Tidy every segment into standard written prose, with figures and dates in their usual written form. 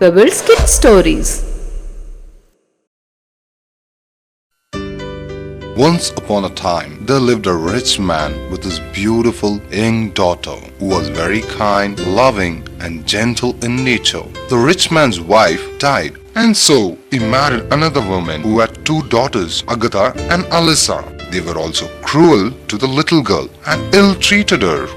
Pebbles Kids Stories. Once upon a time, there lived a rich man with his beautiful young daughter, who was very kind, loving, and gentle in nature. The rich man's wife died, and so he married another woman who had two daughters, Agatha and Alyssa. They were also cruel to the little girl and ill-treated her.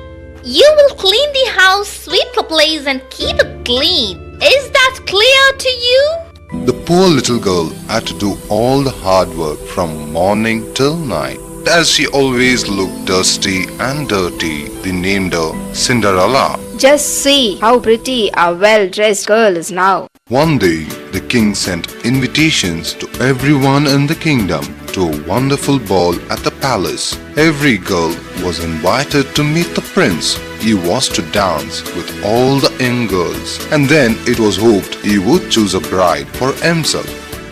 You will clean the house, sweep the place and keep it clean. Is that clear to you? The poor little girl had to do all the hard work from morning till night. As she always looked dusty and dirty, they named her Cinderella. Just see how pretty our well-dressed girl is now. One day, the king sent invitations to everyone in the kingdom to a wonderful ball at the palace. Every girl was invited to meet the prince. He was to dance with all the young girls, and then it was hoped he would choose a bride for himself.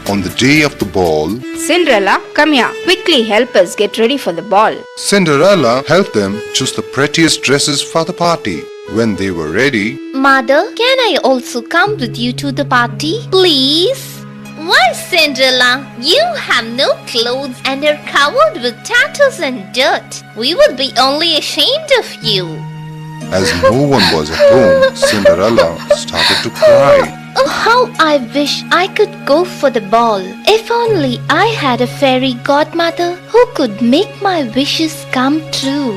On the day of the ball, Cinderella, come here. Quickly help us get ready for the ball. Cinderella helped them choose the prettiest dresses for the party. When they were ready, Mother, can I also come with you to the party? Please? Why, Cinderella? You have no clothes and are covered with tatters and dirt. We would be only ashamed of you. as no one was at home, Cinderella started to cry. Oh, how I wish I could go for the ball. If only I had a fairy godmother who could make my wishes come true.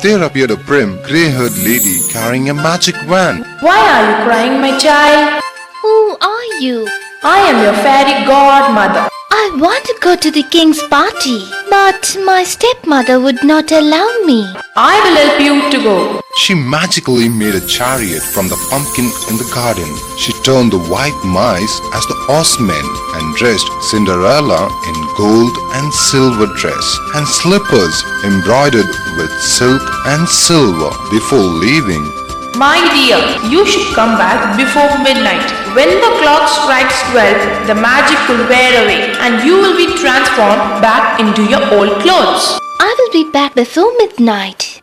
There appeared a prim, grey-haired lady carrying a magic wand. Why are you crying, my child? Who are you? I am your fairy godmother. I want to go to the king's party, but my stepmother would not allow me. I will help you to go. She magically made a chariot from the pumpkin in the garden. She turned the white mice as the horsemen and dressed Cinderella in gold and silver dress and slippers embroidered with silk and silver. Before leaving, My dear, you should come back before midnight. When the clock strikes 12, the magic will wear away and you will be transformed back into your old clothes. I will be back before midnight.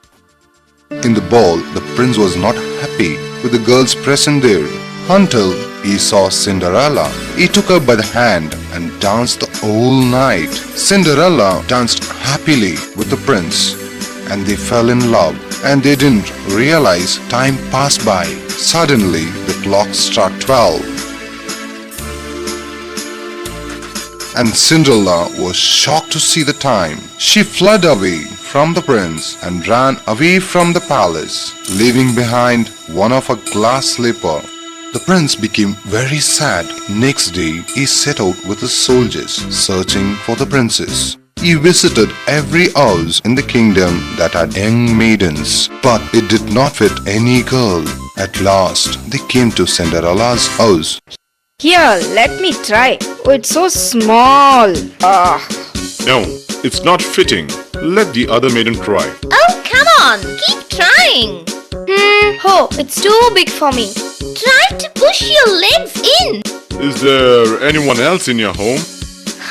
in the ball, the prince was not happy with the girls present there until he saw Cinderella. He took her by the hand and danced the whole night. Cinderella danced happily with the prince, and they fell in love, and they didn't realize time passed by. Suddenly, the clock struck 12. And Cinderella was shocked to see the time. She fled away from the prince and ran away from the palace, leaving behind one of her glass slipper. The prince became very sad. Next day, he set out with his soldiers, searching for the princess. He visited every house in the kingdom that had young maidens, but it did not fit any girl. At last, they came to Cinderella's house. Here, let me try. Oh, it's so small. No, it's not fitting. Let the other maiden try. Oh, come on, keep trying. Oh, it's too big for me. Try to push your legs in. Is there anyone else in your home?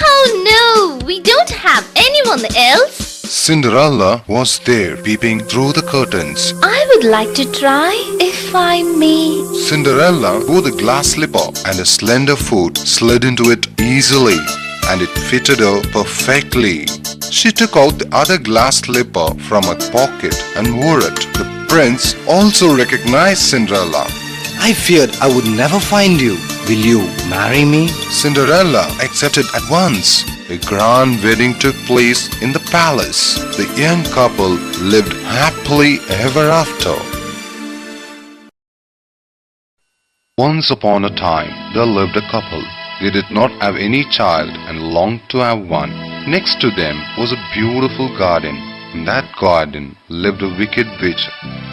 Oh no, we don't have anyone else. Cinderella was there, peeping through the curtains. I would like to try, if I may. Cinderella wore the glass slipper, and a slender foot slid into it easily, and it fitted her perfectly. She took out the other glass slipper from her pocket and wore it. The prince also recognized Cinderella. I feared I would never find you. Will you marry me? Cinderella accepted at once. A grand wedding took place in the palace. The young couple lived happily ever after. Once upon a time, there lived a couple. They did not have any child and longed to have one. Next to them was a beautiful garden. In that garden lived a wicked witch.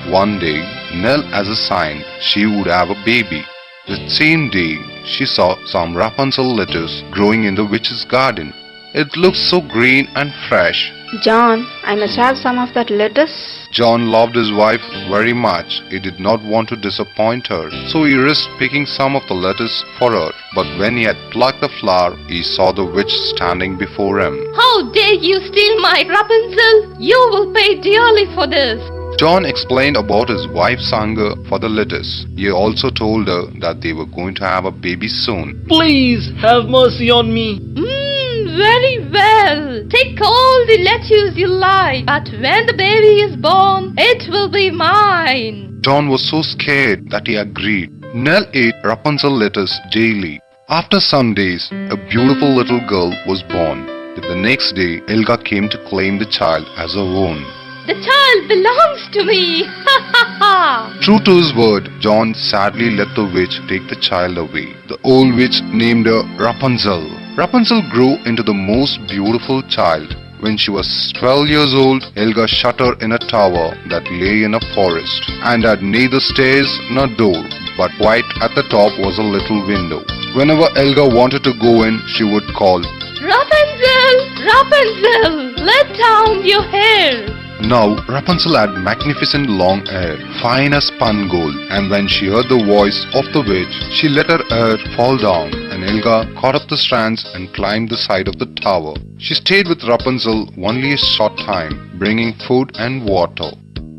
One day, knelt as a sign she would have a baby. The same day, she saw some Rapunzel lettuce growing in the witch's garden. It looked so green and fresh. John, I must have some of that lettuce. John loved his wife very much. He did not want to disappoint her, so he risked picking some of the lettuce for her. But when he had plucked the flower, he saw the witch standing before him. How dare you steal my Rapunzel? You will pay dearly for this. John explained about his wife's hunger for the lettuce. He also told her that they were going to have a baby soon. Please have mercy on me. Very well. Take all the lettuce you like, but when the baby is born, it will be mine. John was so scared that he agreed. Nell ate Rapunzel lettuce daily. After some days, a beautiful little girl was born. The next day, Helga came to claim the child as her own. The child belongs to me. Ha ha ha. True to his word, John sadly let the witch take the child away. The old witch named her Rapunzel. Rapunzel grew into the most beautiful child. When she was 12 years old, Helga shut her in a tower that lay in a forest and had neither stairs nor door, but right at the top was a little window. Whenever Helga wanted to go in, she would call, Rapunzel, Rapunzel, let down your hair. Now, Rapunzel had magnificent long hair, fine as spun gold, and when she heard the voice of the witch, she let her hair fall down, and Helga caught up the strands and climbed the side of the tower. She stayed with Rapunzel only a short time, bringing food and water.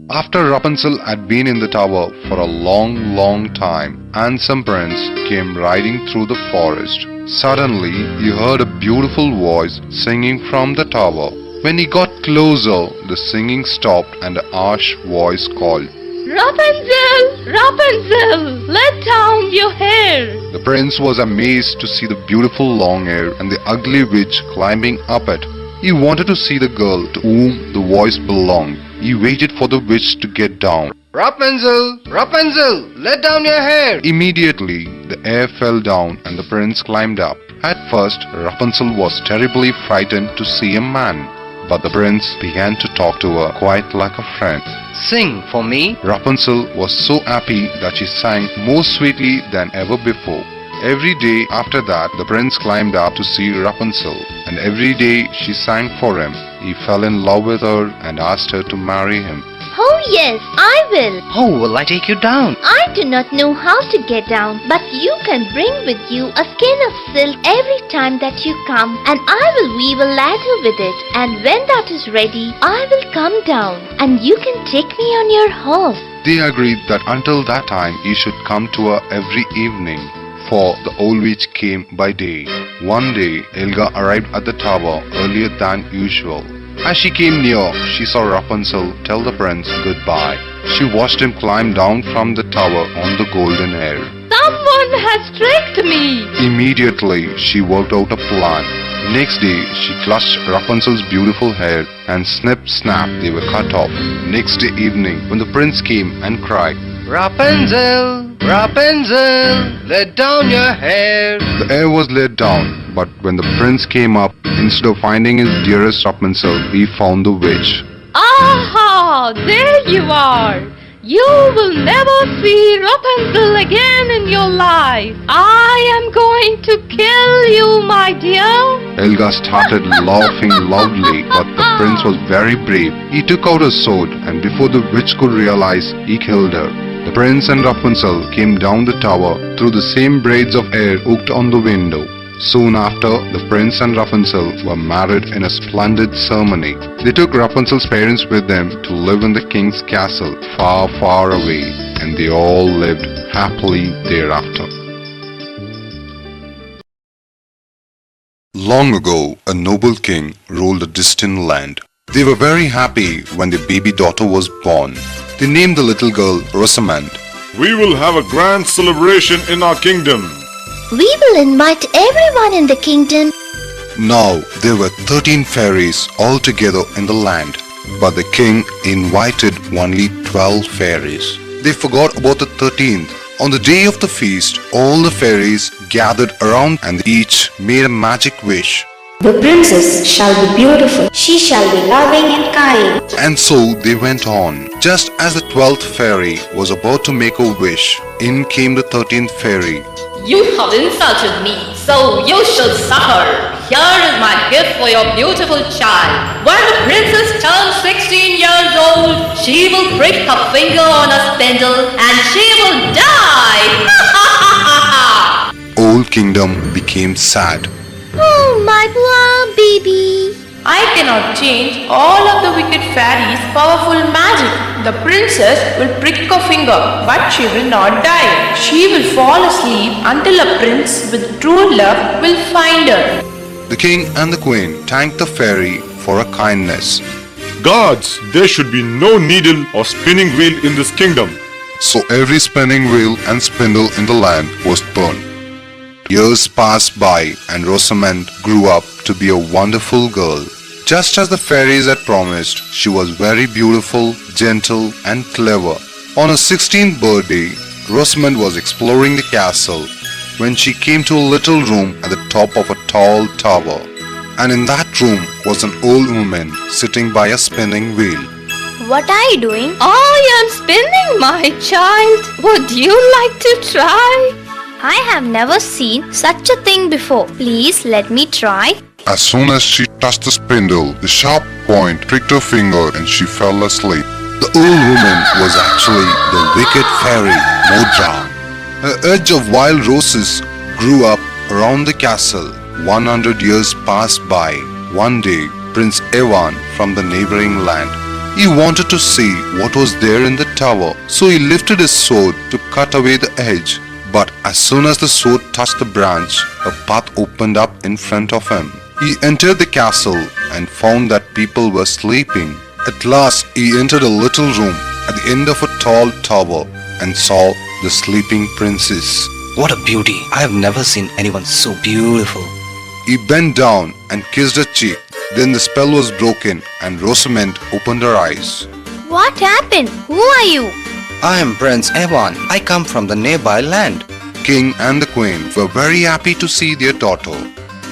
After Rapunzel had been in the tower for a long time, handsome prince came riding through the forest. Suddenly, he heard a beautiful voice singing from the tower. When he got closer, the singing stopped and a harsh voice called, Rapunzel, Rapunzel, let down your hair. The prince was amazed to see the beautiful long hair and the ugly witch climbing up it. He wanted to see the girl to whom the voice belonged. He waited for the witch to get down. Rapunzel, Rapunzel, let down your hair. Immediately, the hair fell down and the prince climbed up. At first, Rapunzel was terribly frightened to see a man. But the prince began to talk to her quite like a friend. Sing for me. Rapunzel was so happy that she sang more sweetly than ever before. Every day after that, the prince climbed up to see Rapunzel, and every day she sang for him. He fell in love with her and asked her to marry him. Oh yes, I will. How will I take you down? I do not know how to get down, but you can bring with you a skein of silk every time that you come, and I will weave a ladder with it, and when that is ready, I will come down, and you can take me on your horse. They agreed that until that time he should come to her every evening, for the old witch came by day. One day, Helga arrived at the tower earlier than usual. As she came near, she saw Rapunzel tell the prince goodbye. She watched him climb down from the tower on the golden hair. Someone has tricked me. Immediately, she worked out a plan. Next day, she clutched Rapunzel's beautiful hair and snip snap, they were cut off. Next day evening, when the prince came and cried, Rapunzel, Rapunzel, let down your hair. the hair was let down, but when the prince came up, instead of finding his dearest Rapunzel, he found the witch. Aha! There you are! You will never see Rapunzel again in your life. I am going to kill you, my dear. Helga started laughing loudly, but the prince was very brave. He took out his sword, and before the witch could realize, he killed her. The prince and Rapunzel came down the tower through the same braids of hair hooked on the window. Soon after, the prince and Rapunzel were married in a splendid ceremony. They took Rapunzel's parents with them to live in the king's castle far, far away, and they all lived happily thereafter. Long ago, a noble king ruled a distant land. They were very happy when their baby daughter was born. They named the little girl Rosamund. We will have a grand celebration in our kingdom. We will invite everyone in the kingdom. Now there were 13 fairies all together in the land, but the king invited only 12 fairies. They forgot about the 13th. On the day of the feast, all the fairies gathered around and each made a magic wish. The princess shall be beautiful. She shall be loving and kind. And so they went on. Just as the 12th fairy was about to make a wish, in came the 13th fairy. You have insulted me, so you should suffer. Here is my gift for your beautiful child. When the princess turns 16 years old, she will prick her finger on a spindle and she will die. Whole kingdom became sad. Oh, my poor baby. I cannot change all of the wicked fairies' powerful magic. The princess will prick a finger, but she will not die. She will fall asleep until a prince with true love will find her. The king and the queen thanked the fairy for her kindness. Gods, there should be no needle or spinning wheel in this kingdom. So every spinning wheel and spindle in the land was burned. Years passed by and Rosamund grew up to be a wonderful girl. Just as the fairies had promised, she was very beautiful, gentle and clever. On her 16th birthday, Rosamund was exploring the castle when she came to a little room at the top of a tall tower. And in that room was an old woman sitting by a spinning wheel. What are you doing? I am spinning, my child. Would you like to try? I have never seen such a thing before. Please let me try. As soon as she touched the spindle, the sharp point pricked her finger and she fell asleep. The old woman was actually the wicked fairy, Modra. Her edge of wild roses grew up around the castle. 100 years passed by. One day, Prince Evan from the neighboring land. He wanted to see what was there in the tower, so he lifted his sword to cut away the edge. But as soon as the sword touched the branch, a path opened up in front of him. He entered the castle and found that people were sleeping. At last, he entered a little room at the end of a tall tower and saw the sleeping princess. What a beauty! I have never seen anyone so beautiful. He bent down and kissed her cheek. Then the spell was broken and Rosamund opened her eyes. What happened? Who are you? I am Prince Evan. I come from the nearby land. King and the queen were very happy to see their daughter.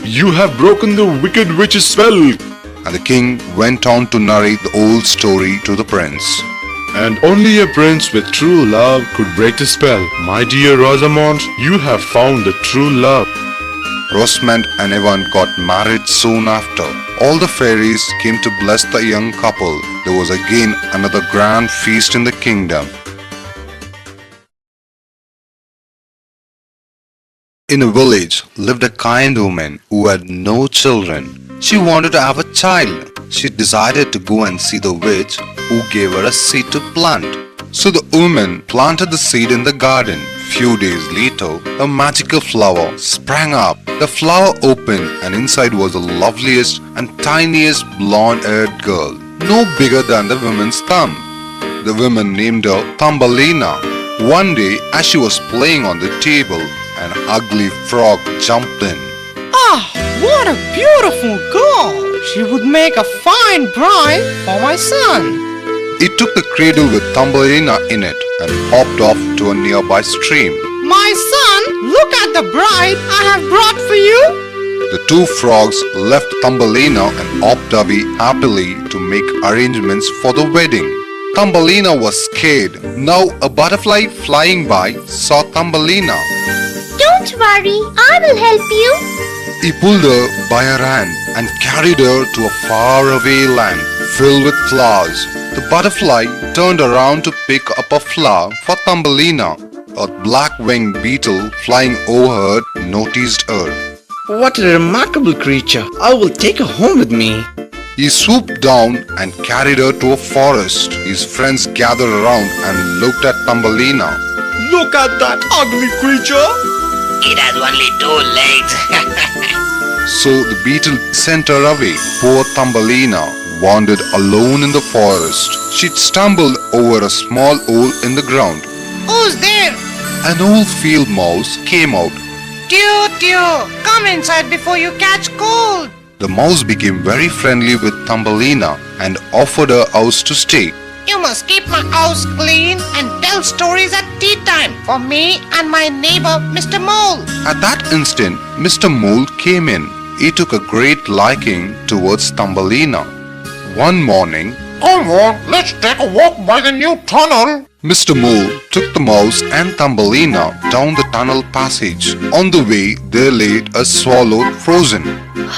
You have broken the wicked witch's spell. And the king went on to narrate the old story to the prince. And only a prince with true love could break the spell. My dear Rosamund, you have found the true love. Rosamund and Evan got married soon after. All the fairies came to bless the young couple. There was again another grand feast in the kingdom. In a village lived a kind woman who had no children. She wanted to have a child. She decided to go and see the witch who gave her a seed to plant. So the woman planted the seed in the garden. Few days later, a magical flower sprang up. The flower opened and inside was the loveliest and tiniest blonde-haired girl, no bigger than the woman's thumb. The woman named her Thumbelina. One day, as she was playing on the table, an ugly frog jumped in. Ah, what a beautiful girl! She would make a fine bride for my son. He took the cradle with Thumbelina in it and hopped off to a nearby stream. My son, look at the bride I have brought for you. The two frogs left Thumbelina and hopped away happily to make arrangements for the wedding. Thumbelina was scared. Now a butterfly flying by saw Thumbelina. Don't worry, I will help you. He pulled her by her hand and carried her to a faraway land filled with flowers. The butterfly turned around to pick up a flower for Thumbelina. A black-winged beetle flying over her noticed her. What a remarkable creature. I will take her home with me. He swooped down and carried her to a forest. His friends gathered around and looked at Thumbelina. Look at that ugly creature. It has only 2 legs. So the beetle sent her away. Poor Thumbelina wandered alone in the forest. She'd stumbled over a small hole in the ground. Who's there? An old field mouse came out. Dear, come inside before you catch cold. The mouse became very friendly with Thumbelina and offered her house to stay. You must keep my house clean and tell stories at tea time for me and my neighbor, Mr. Mole. At that instant, Mr. Mole came in. He took a great liking towards Thumbelina. One morning, Come on, let's take a walk by the new tunnel. Mr. Mole took the mouse and Thumbelina down the tunnel passage. On the way, there lay a swallow frozen.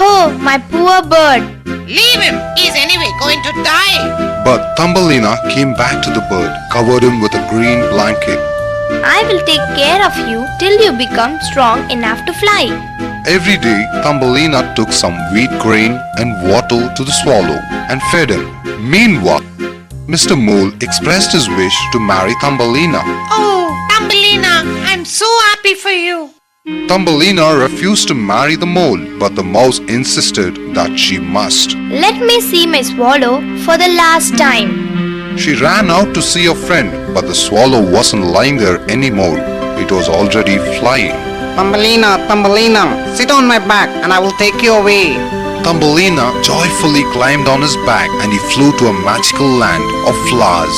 Oh, my poor bird. Leave him. He's anyway going to die. But Thumbelina came back to the bird, covered him with a green blanket. I will take care of you till you become strong enough to fly. Every day, Thumbelina took some wheat grain and water to the swallow and fed him. Meanwhile, Mr. Mole expressed his wish to marry Thumbelina. Oh, Thumbelina, I'm so happy for you. Thumbelina refused to marry the mole, but the mouse insisted that she must. Let me see my swallow for the last time. She ran out to see a friend, but the swallow wasn't lying there anymore. It was already flying. Thumbelina, Thumbelina, sit on my back and I will take you away. Thumbelina joyfully climbed on his back and he flew to a magical land of flowers.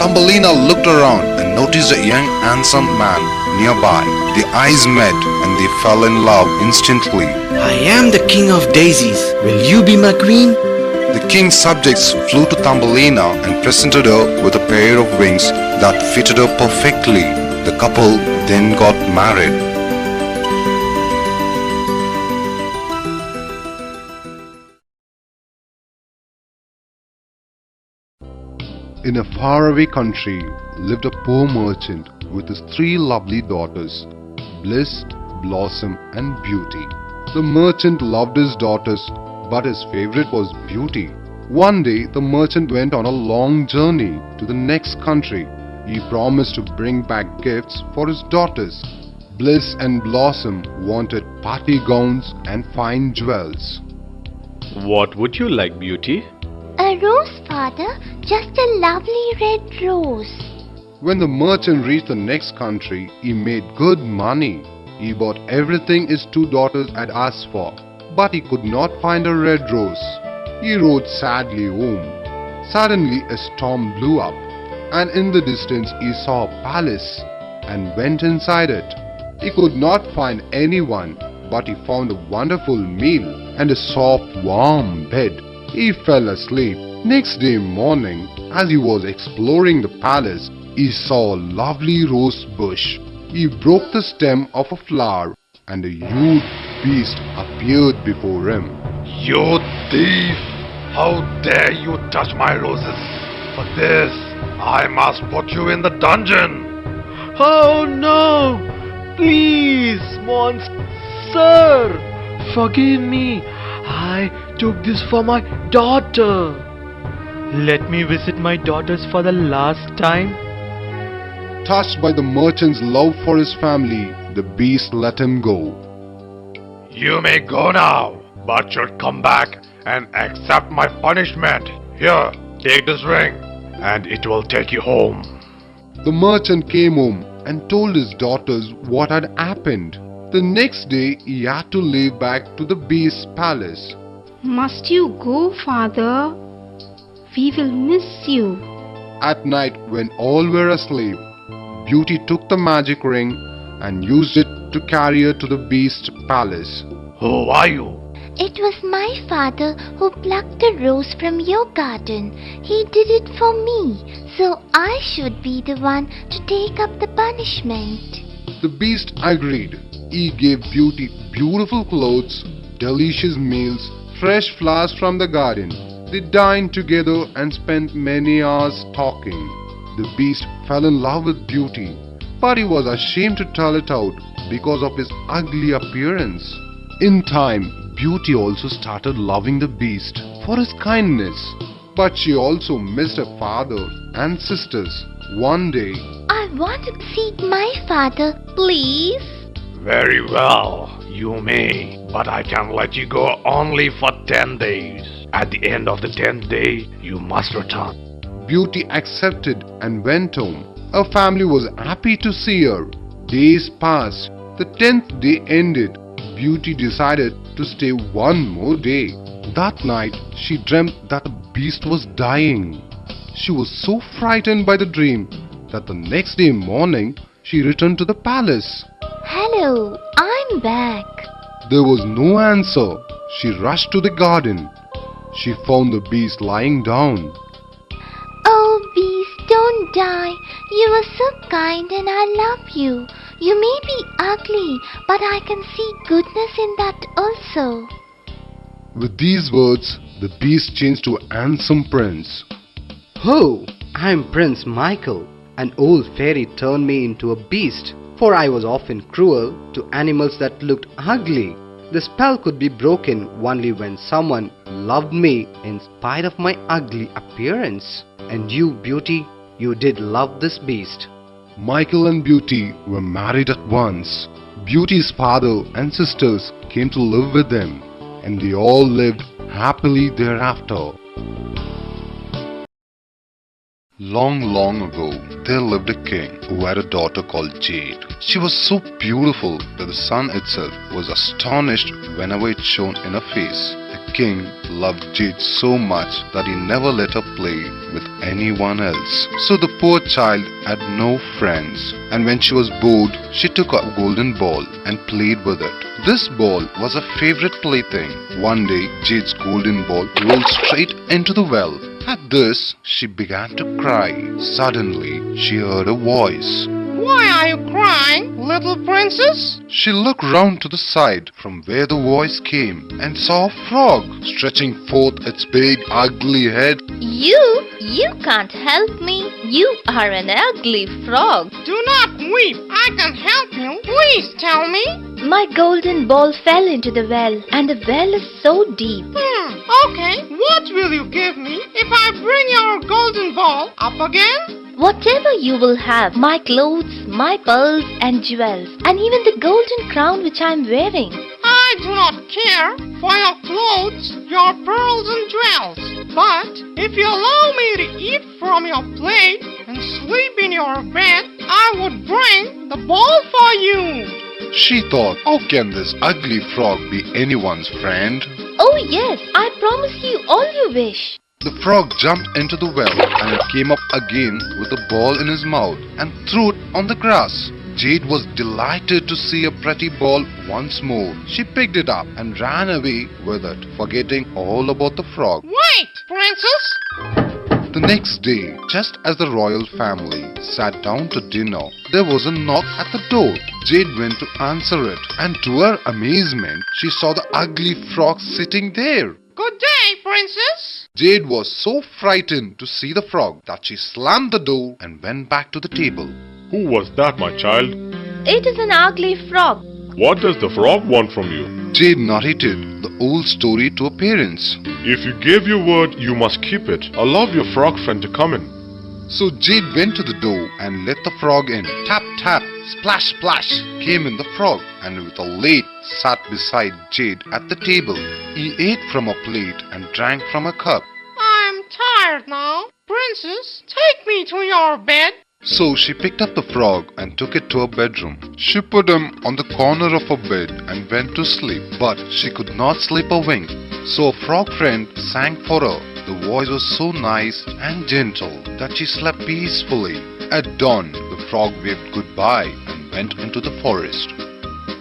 Thumbelina looked around and noticed a young handsome man nearby. Their eyes met and they fell in love instantly. I am the king of daisies. Will you be my queen? The king's subjects flew to Thumbelina and presented her with a pair of wings that fitted her perfectly. The couple then got married. In a faraway country lived a poor merchant with his 3 lovely daughters, Bliss, Blossom and Beauty. The merchant loved his daughters, but his favorite was Beauty. One day the merchant went on a long journey to the next country. He promised to bring back gifts for his daughters. Bliss and Blossom wanted party gowns and fine jewels. What would you like, Beauty? A rose, father, just a lovely red rose. When the merchant reached the next country, he made good money. He bought everything his 2 daughters had asked for, but he could not find a red rose. He rode sadly home. Suddenly a storm blew up, and in the distance he saw a palace and went inside it. He could not find anyone, but he found a wonderful meal and a soft warm bed. He fell asleep. Next day morning, as he was exploring the palace, he saw a lovely rose bush. He broke the stem of a flower and a huge beast appeared before him. You thief! How dare you touch my roses? For this, I must put you in the dungeon. Oh no! Please, monster, sir, forgive me. I took this for my daughter. Let me visit my daughters for the last time. Touched by the merchant's love for his family, the beast let him go. You may go now, but should come back and accept my punishment. Here, take this ring, and it will take you home. The merchant came home and told his daughters what had happened. The next day, he had to leave back to the beast's palace. Must you go, father? We will miss you. At night, when all were asleep, Beauty took the magic ring and used it to carry her to the beast's palace. Who are you? It was my father who plucked the rose from your garden. He did it for me, so I should be the one to take up the punishment. The beast agreed. He gave Beauty beautiful clothes, delicious meals, fresh flowers from the garden. They dined together and spent many hours talking. The beast fell in love with Beauty, but he was ashamed to tell it out because of his ugly appearance. In time, Beauty also started loving the beast for his kindness, but she also missed her father and sisters. One day, I want to see my father, please. Very well, you may, but I can let you go only for 10 days. At the end of the 10th day, you must return. Beauty accepted and went home. Her family was happy to see her. Days passed. The 10th day ended. Beauty decided to stay one more day. That night, she dreamt that the beast was dying. She was so frightened by the dream that the next day morning, she returned to the palace. Hello, I'm back. There was no answer. She rushed to the garden. She found the beast lying down. Oh, beast, don't die. You are so kind and I love you. You may be ugly, but I can see goodness in that also. With these words, the beast changed to a handsome prince. Oh, I'm Prince Michael. An old fairy turned me into a beast. for I was often cruel to animals that looked ugly. The spell could be broken only when someone loved me in spite of my ugly appearance. And you, Beauty, you did love this beast. Michael and Beauty were married at once. Beauty's father and sisters came to live with them, and they all lived happily thereafter. Long, long ago, there lived a king who had a daughter called Jade. She was so beautiful that the sun itself was astonished whenever it shone in her face. The king loved Jade so much that he never let her play with anyone else. So the poor child had no friends, and when she was bored, she took a golden ball and played with it. This ball was a favorite plaything. One day, Jade's golden ball rolled straight into the well. At this, she began to cry. Suddenly, she heard a voice. Why are you crying, little princess? She looked round to the side from where the voice came and saw a frog stretching forth its big ugly head. You can't help me. You are an ugly frog. Do not weep. I can help you. Please tell me. My golden ball fell into the well, and the well is so deep. Okay. What will you give me if I bring your golden ball up again? Whatever you will have, my clothes, my pearls and jewels, and even the golden crown which I am wearing. I do not care for your clothes, your pearls and jewels. But if you allow me to eat from your plate and sleep in your bed, I would bring the ball for you. She thought, how can this ugly frog be anyone's friend? Oh yes, I promise you all you wish. The frog jumped into the well and came up again with the ball in his mouth and threw it on the grass. Jade was delighted to see a pretty ball once more. She picked it up and ran away with it, forgetting all about the frog. Wait, princess! The next day, just as the royal family sat down to dinner, there was a knock at the door. Jade went to answer it, and to her amazement, she saw the ugly frog sitting there. Good day, princess! Jade was so frightened to see the frog that she slammed the door and went back to the table. Who was that, my child? It is an ugly frog. What does the frog want from you? Jade narrated the old story to her parents. If you gave your word, you must keep it. Allow your frog friend to come in. So Jade went to the door and let the frog in. Tap, tap, splash, splash came in the frog, and with a late sat beside Jade at the table. He ate from a plate and drank from a cup. I am tired now. Princess, take me to your bed. So she picked up the frog and took it to her bedroom. She put him on the corner of her bed and went to sleep, but she could not sleep a wink. So a frog friend sang for her. The voice was so nice and gentle that she slept peacefully. At dawn, the frog waved goodbye and went into the forest.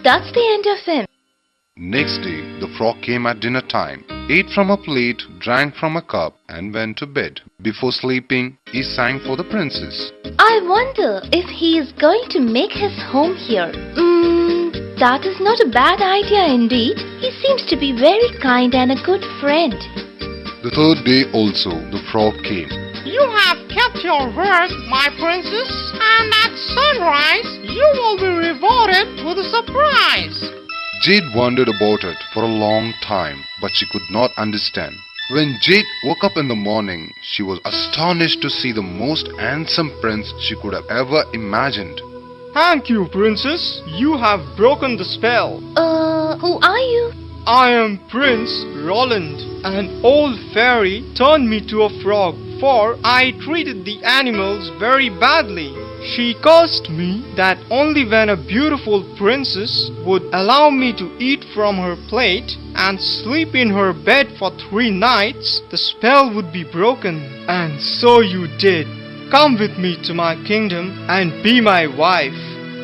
That's the end of him. Next day, the frog came at dinner time, ate from a plate, drank from a cup, and went to bed. Before sleeping, he sang for the princess. I wonder if he is going to make his home here. That is not a bad idea indeed. He seems to be very kind and a good friend. The third day also, the frog came. You have kept your word, my princess, and at sunrise, you will be rewarded with a surprise. Jade wondered about it for a long time, but she could not understand. When Jade woke up in the morning, she was astonished to see the most handsome prince she could have ever imagined. Thank you, princess. You have broken the spell. Who are you? I am Prince Roland. An old fairy turned me to a frog, for I treated the animals very badly. She cursed me that only when a beautiful princess would allow me to eat from her plate and sleep in her bed for 3 nights, the spell would be broken. And so you did. Come with me to my kingdom and be my wife.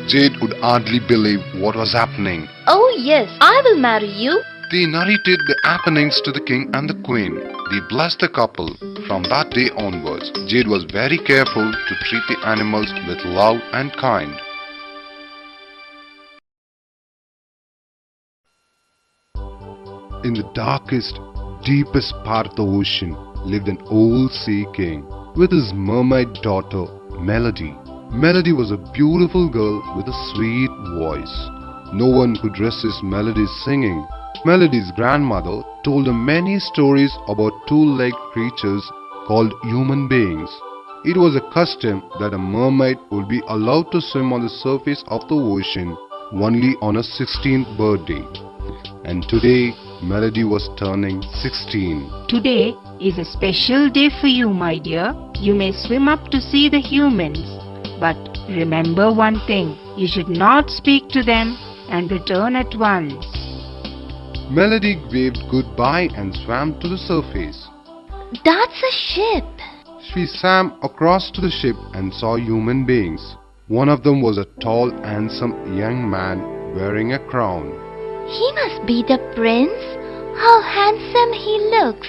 Jade would hardly believe what was happening. Oh yes, I will marry you. They narrated the happenings to the king and the queen. They blessed the couple. From that day onwards, Jade was very careful to treat the animals with love and kind. In the darkest, deepest part of the ocean lived an old sea king with his mermaid daughter, Melody. Melody was a beautiful girl with a sweet voice. No one could resist Melody's singing. Melody's grandmother told her many stories about two-legged creatures called human beings. It was a custom that a mermaid would be allowed to swim on the surface of the ocean only on her 16th birthday. And today, Melody was turning 16. Today is a special day for you, my dear. You may swim up to see the humans. But remember one thing, you should not speak to them and return at once. Melody waved goodbye and swam to the surface. That's a ship. She swam across to the ship and saw human beings. One of them was a tall, handsome young man wearing a crown. He must be the prince. How handsome he looks.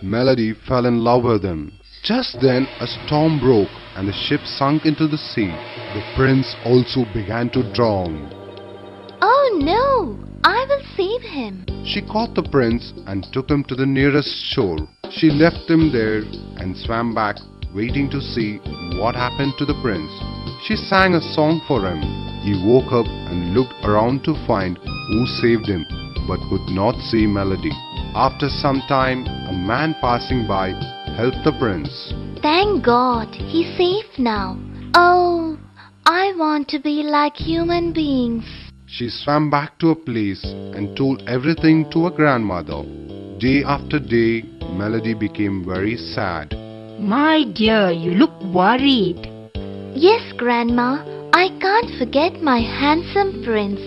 Melody fell in love with him. Just then a storm broke and the ship sunk into the sea. The prince also began to drown. Oh no! I will save him. She caught the prince and took him to the nearest shore. She left him there and swam back, waiting to see what happened to the prince. She sang a song for him. He woke up and looked around to find who saved him, but could not see Melody. After some time, a man passing by helped the prince. Thank God, he's safe now. Oh, I want to be like human beings. She swam back to her place and told everything to her grandmother. Day after day, Melody became very sad. My dear, you look worried. Yes, Grandma, I can't forget my handsome prince.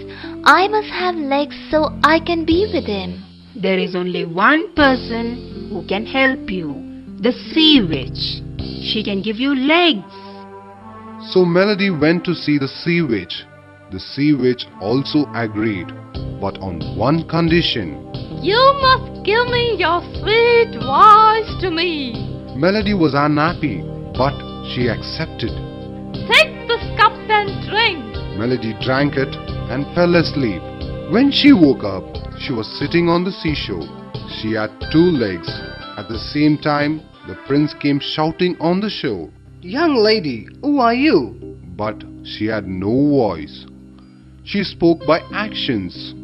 I must have legs so I can be with him. There is only one person who can help you, the sea witch. She can give you legs. So Melody went to see the sea witch. The sea witch also agreed, but on one condition. You must give me your sweet voice to me. Melody was unhappy, but she accepted. Take this cup and drink. Melody drank it and fell asleep. When she woke up, she was sitting on the seashore. She had two legs. At the same time, the prince came shouting on the shore. Young lady, who are you? But she had no voice. She spoke by actions.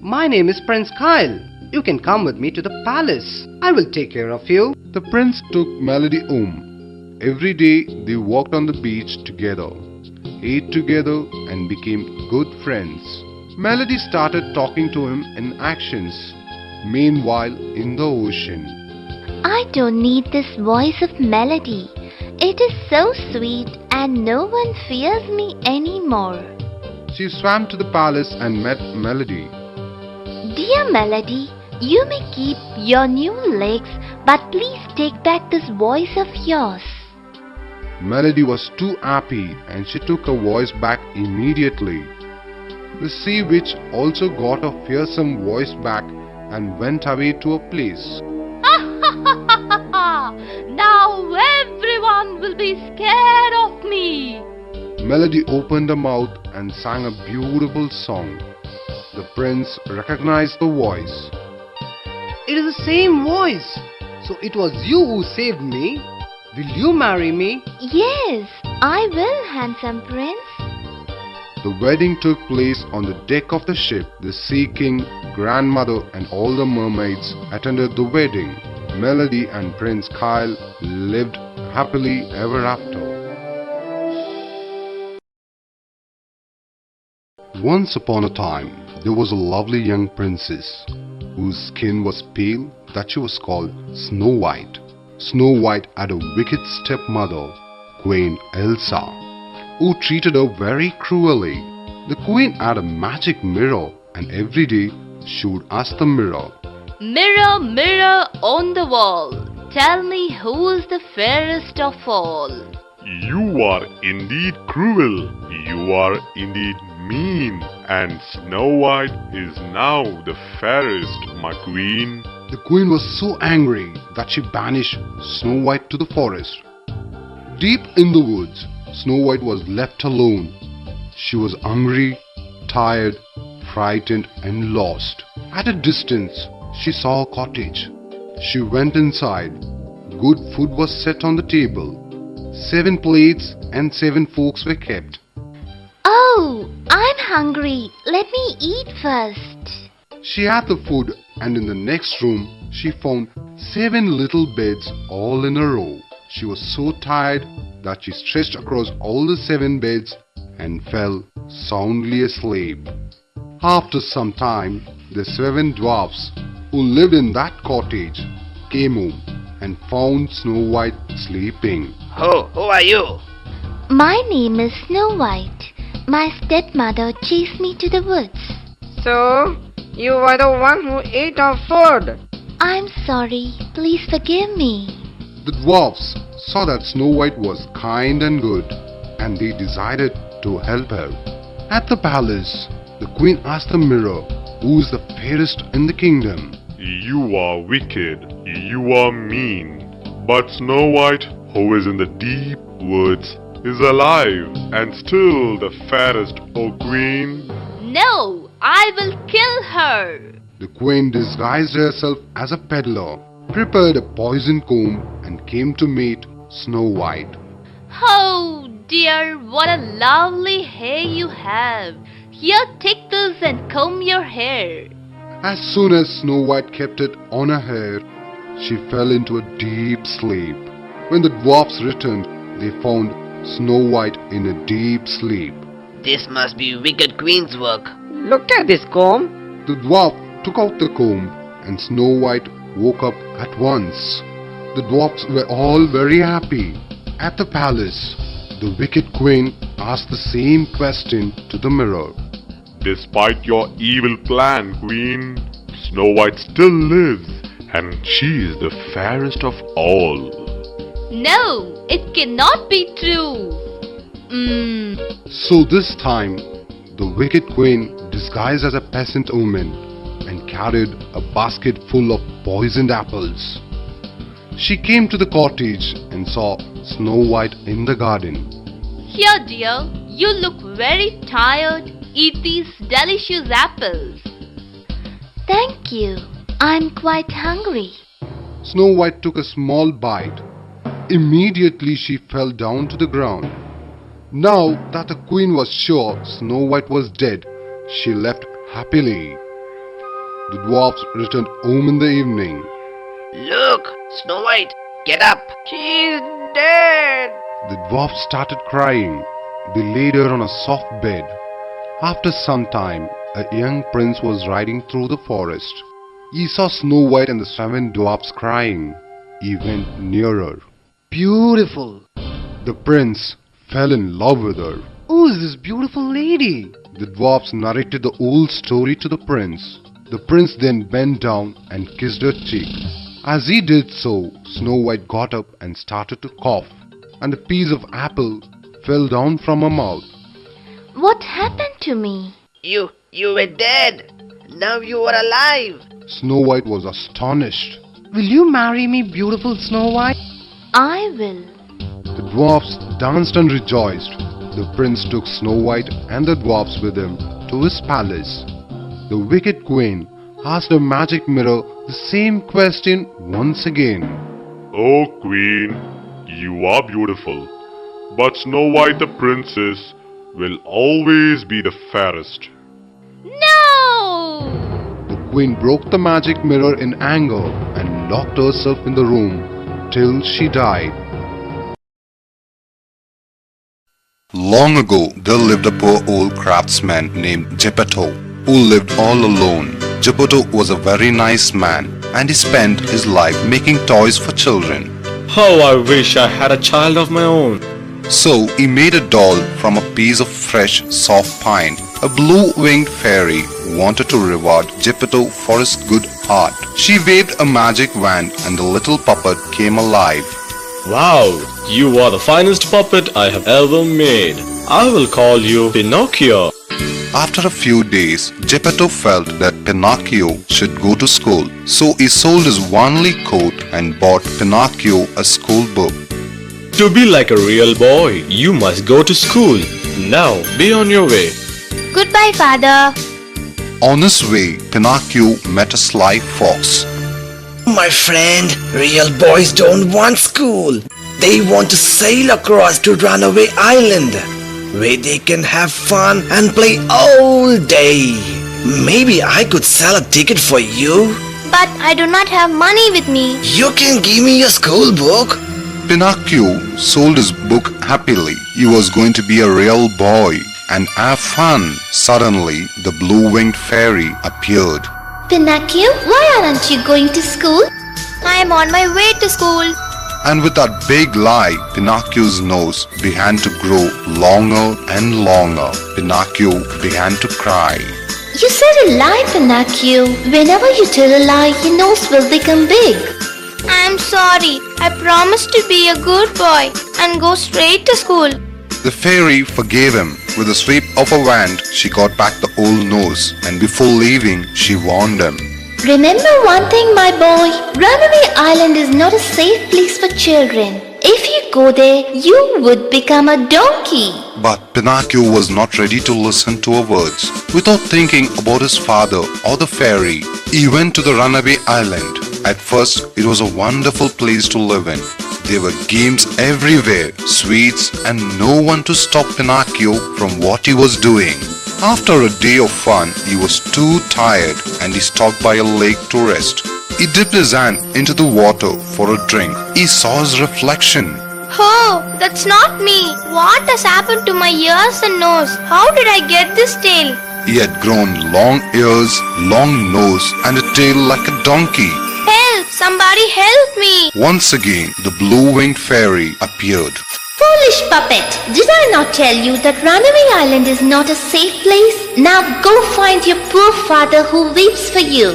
My name is Prince Kyle. You can come with me to the palace. I will take care of you. The prince took Melody home. Every day they walked on the beach together, ate together and became good friends. Melody started talking to him in actions. Meanwhile, in the ocean. I don't need this voice of Melody. It is so sweet and no one fears me anymore. She swam to the palace and met Melody. Dear Melody, you may keep your new legs, but please take back this voice of yours. Melody was too happy and she took her voice back immediately. The sea witch also got her fearsome voice back and went away to a place. Now everyone will be scared of me. Melody opened her mouth and sang a beautiful song. The prince recognized the voice. It is the same voice. So it was you who saved me. Will you marry me? Yes, I will, handsome prince. The wedding took place on the deck of the ship. The sea king, grandmother and all the mermaids attended the wedding. Melody and Prince Kyle lived happily ever after. Once upon a time, there was a lovely young princess whose skin was pale that she was called Snow White. Snow White had a wicked stepmother, Queen Elsa, who treated her very cruelly. The queen had a magic mirror and every day she would ask the mirror, Mirror, mirror on the wall, tell me who is the fairest of all. You are indeed cruel. You are indeed mean. And Snow White is now the fairest, my queen. The queen was so angry that she banished Snow White to the forest. Deep in the woods, Snow White was left alone. She was hungry, tired, frightened and lost. At a distance, she saw a cottage. She went inside. Good food was set on the table. 7 plates and 7 forks were kept. Oh, I'm hungry. Let me eat first. She had the food, and in the next room she found 7 little beds all in a row. She was so tired that she stretched across all the 7 beds and fell soundly asleep. After some time, the 7 dwarfs who lived in that cottage came home and found Snow White sleeping. Who are you? My name is Snow White. My stepmother chased me to the woods. So, you were the one who ate our food. I'm sorry. Please forgive me. The dwarfs saw that Snow White was kind and good, and they decided to help her. At the palace, the queen asked the mirror, who is the fairest in the kingdom. You are wicked, you are mean. But Snow White, who is in the deep woods, is alive and still the fairest, O Queen. No, I will kill her. The queen disguised herself as a peddler, prepared a poison comb, and came to meet Snow White. Oh dear, what a lovely hair you have. Here, take this and comb your hair. As soon as Snow White kept it on her hair, she fell into a deep sleep. When the dwarfs returned, they found Snow White in a deep sleep. This must be wicked queen's work. Look at this comb. The dwarf took out the comb, and Snow White woke up at once. The dwarfs were all very happy. At the palace, the wicked queen asked the same question to the mirror. Despite your evil plan, Queen, Snow White still lives, and she is the fairest of all. No, it cannot be true. So this time, the wicked queen disguised as a peasant woman and carried a basket full of poisoned apples. She came to the cottage and saw Snow White in the garden. Here, dear, you look very tired. Eat these delicious apples. Thank you. I'm quite hungry. Snow White took a small bite. Immediately she fell down to the ground. Now that the queen was sure Snow White was dead, she left happily. The dwarfs returned home in the evening. Look, Snow White, get up. She's dead. The dwarfs started crying. They laid her on a soft bed. After some time, a young prince was riding through the forest. He saw Snow White and the 7 dwarfs crying. He went nearer. Beautiful. The prince fell in love with her. Who is this beautiful lady? The dwarfs narrated the whole story to the prince. The prince then bent down and kissed her cheek. As he did so, Snow White got up and started to cough, and a piece of apple fell down from her mouth. What happened to me? You were dead. Now you are alive. Snow White was astonished. Will you marry me, beautiful Snow White? I will. The dwarfs danced and rejoiced. The prince took Snow White and the dwarfs with him to his palace. The wicked queen asked her magic mirror the same question once again. Oh Queen, you are beautiful, but Snow White the princess will always be the fairest. No! The queen broke the magic mirror in anger and locked herself in the room till she died. Long ago, there lived a poor old craftsman named Geppetto, who lived all alone. Geppetto was a very nice man, and he spent his life making toys for children. How I wish I had a child of my own. So he made a doll from a piece of fresh, soft pine. A blue-winged fairy wanted to reward Geppetto for his good heart. She waved a magic wand and the little puppet came alive. Wow, you are the finest puppet I have ever made. I will call you Pinocchio. After a few days, Geppetto felt that Pinocchio should go to school. So he sold his only coat and bought Pinocchio a school book. To be like a real boy, you must go to school. Now, be on your way. Goodbye, father. On his way, Pinocchio met a sly fox. My friend, real boys don't want school. They want to sail across to Runaway Island, where they can have fun and play all day. Maybe I could sell a ticket for you. But I do not have money with me. You can give me your school book. Pinocchio sold his book happily. He was going to be a real boy and have fun. Suddenly, the blue-winged fairy appeared. Pinocchio, why aren't you going to school? I am on my way to school. And with that big lie, Pinocchio's nose began to grow longer and longer. Pinocchio began to cry. You said a lie, Pinocchio. Whenever you tell a lie, your nose will become big. I'm sorry. I promised to be a good boy and go straight to school. The fairy forgave him. With a sweep of a wand, she got back the old nose, and before leaving, she warned him. Remember one thing, my boy. Runaway Island is not a safe place for children. If you go there, you would become a donkey. But Pinocchio was not ready to listen to her words. Without thinking about his father or the fairy, he went to the Runaway Island. At first, it was a wonderful place to live in. There were games everywhere, sweets, and no one to stop Pinocchio from what he was doing. After a day of fun, he was too tired and he stopped by a lake to rest. He dipped his hand into the water for a drink. He saw his reflection. Oh, that's not me. What has happened to my ears and nose? How did I get this tail? He had grown long ears, long nose, and a tail like a donkey. Help! Somebody help me! Once again, the blue-winged fairy appeared. Foolish puppet! Did I not tell you that Runaway Island is not a safe place? Now go find your poor father who weeps for you.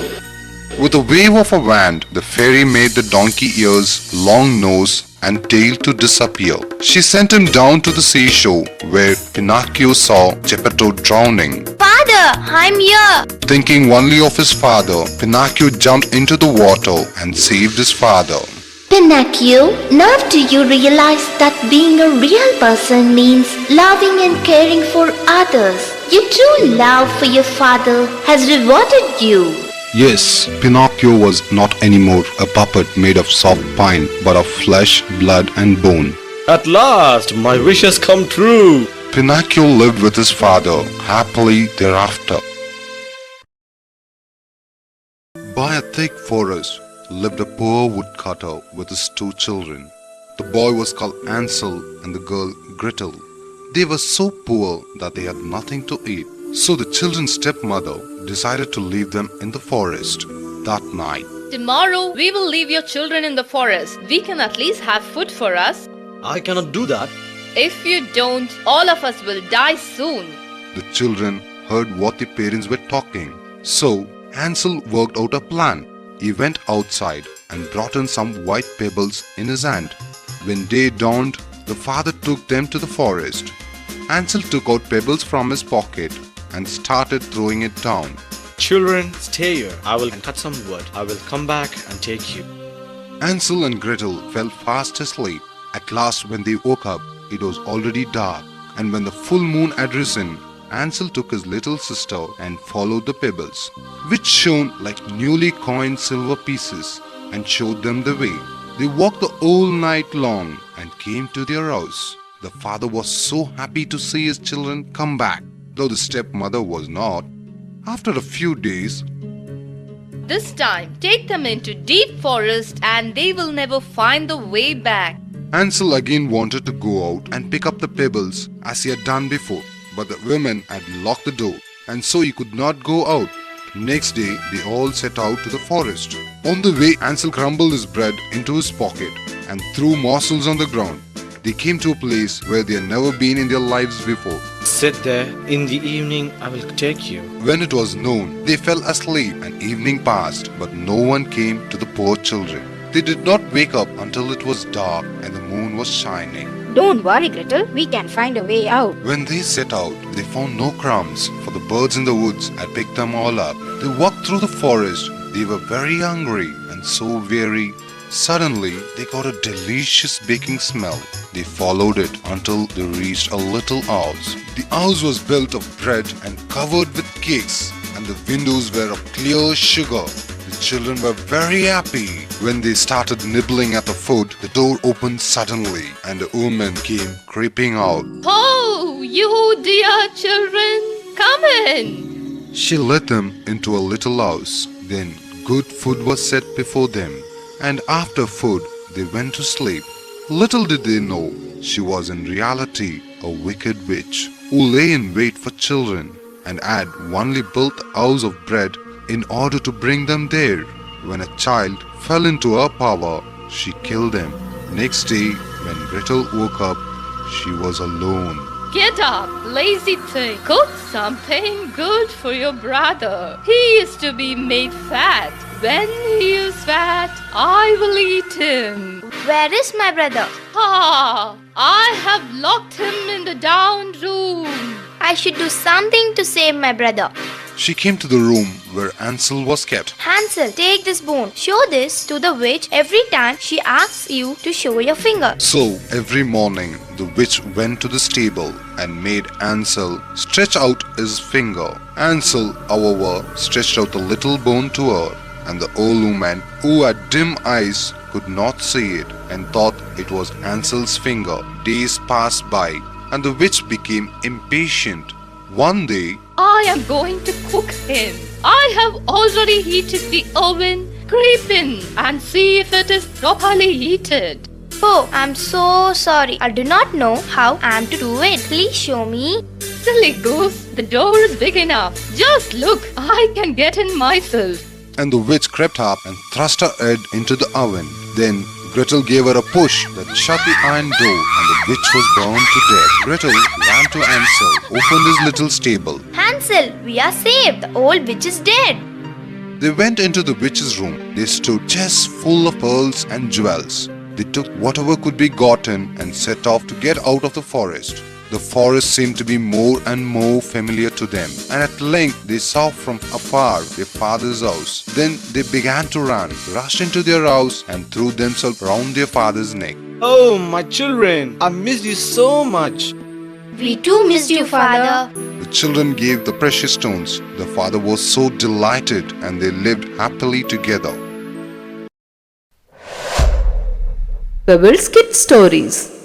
With a wave of a wand, the fairy made the donkey ears, long nose, and tail to disappear. She sent him down to the seashore, where Pinocchio saw Geppetto drowning. Father, I'm here! Thinking only of his father, Pinocchio jumped into the water and saved his father. Pinocchio, now do you realize that being a real person means loving and caring for others? Your true love for your father has rewarded you. Yes, Pinocchio was not anymore a puppet made of soft pine, but of flesh, blood and bone. At last, my wish has come true. Pinocchio lived with his father happily thereafter. By a thick forest lived a poor woodcutter with his two children. The boy was called Ansel and the girl Gretel. They were so poor that they had nothing to eat. So the children's stepmother decided to leave them in the forest that night. Tomorrow we will leave your children in the forest. We can at least have food for us. I cannot do that. If you don't, all of us will die soon. The children heard what the parents were talking. So Ansel worked out a plan. He went outside and brought in some white pebbles in his hand. When day dawned, the father took them to the forest. Ansel took out pebbles from his pocket and started throwing it down. Children, stay here. I will cut some wood. I will come back and take you. Ansel and Gretel fell fast asleep. At last, when they woke up, it was already dark. And when the full moon had risen, Ansel took his little sister and followed the pebbles, which shone like newly coined silver pieces, and showed them the way. They walked the whole night long and came to their house. The father was so happy to see his children come back, though the stepmother was not. After a few days, This time, take them into deep forest and they will never find the way back. Ansel again wanted to go out and pick up the pebbles as he had done before, but the women had locked the door, and so he could not go out. Next day, they all set out to the forest. On the way, Ansel crumbled his bread into his pocket and threw morsels on the ground. They came to a place where they had never been in their lives before. Sit there. In the evening, I will take you. When it was noon, they fell asleep and evening passed, but no one came to the poor children. They did not wake up until it was dark and the moon was shining. Don't worry, Gretel. We can find a way out. When they set out, they found no crumbs, for the birds in the woods had picked them all up. They walked through the forest. They were very hungry and so weary. Suddenly, they got a delicious baking smell. They followed it until they reached a little house. The house was built of bread and covered with cakes, and the windows were of clear sugar. The children were very happy. When they started nibbling at the food, the door opened suddenly and a woman came creeping out. Oh, you dear children, come in. She led them into a little house. Then good food was set before them, and after food they went to sleep. Little did they know she was in reality a wicked witch who lay in wait for children and had only built a house of bread in order to bring them there. When a child fell into her power, she killed them. Next day, when Gretel woke up, she was alone. Get up, lazy thing. Cook something good for your brother. He is to be made fat. When he is fat, I will eat him. Where is my brother? Ah, I have locked him in the down room. I should do something to save my brother. She came to the room where Hansel was kept. Hansel, take this bone. Show this to the witch every time she asks you to show your finger. So every morning the witch went to the stable and made Hansel stretch out his finger. Hansel, however, stretched out the little bone to her, and the old woman, who had dim eyes, could not see it and thought it was Hansel's finger. Days passed by and the witch became impatient. One day, I am going to cook him. I have already heated the oven. Creep in and see if it is properly heated. Oh, I'm so sorry. I do not know how I am to do it. Please show me. Silly goose, the door is big enough. Just look, I can get in myself. and the witch crept up and thrust her head into the oven. Then Gretel gave her a push that shut the iron door, and the witch was burned to death. Gretel ran to Hansel, opened his little stable. Hansel, we are saved. The old witch is dead. They went into the witch's room. They stood chests full of pearls and jewels. They took whatever could be gotten and set off to get out of the forest. The forest seemed to be more and more familiar to them, and at length they saw from afar their father's house. Then they began to run, rushed into their house, and threw themselves round their father's neck. Oh, my children, I missed you so much. We too missed you, father. The children gave the precious stones. The father was so delighted, and they lived happily together. Pebbles Kid Stories.